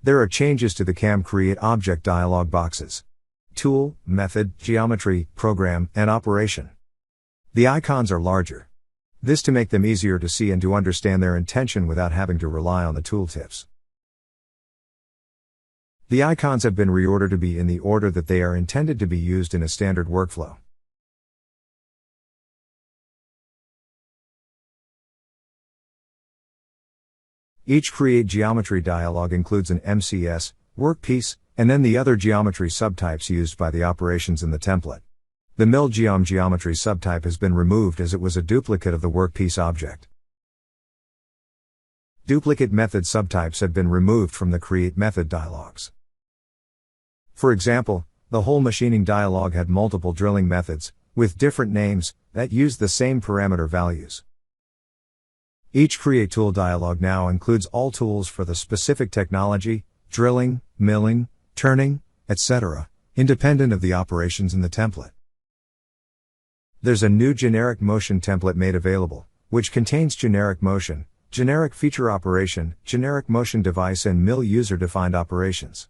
There are changes to the CAM Create Object dialog boxes. Tool, Method, Geometry, Program, and Operation. The icons are larger. This to make them easier to see and to understand their intention without having to rely on the tooltips. The icons have been reordered to be in the order that they are intended to be used in a standard workflow. Each Create Geometry dialog includes an MCS, workpiece, and then the other geometry subtypes used by the operations in the template. The MIL-geom geometry subtype has been removed as it was a duplicate of the workpiece object. Duplicate method subtypes have been removed from the Create Method dialogs. For example, the whole machining dialog had multiple drilling methods, with different names, that used the same parameter values. Each Create Tool dialog now includes all tools for the specific technology, drilling, milling, turning, etc., independent of the operations in the template. There's a new generic motion template made available, which contains generic motion, generic feature operation, generic motion device and MIL user-defined operations.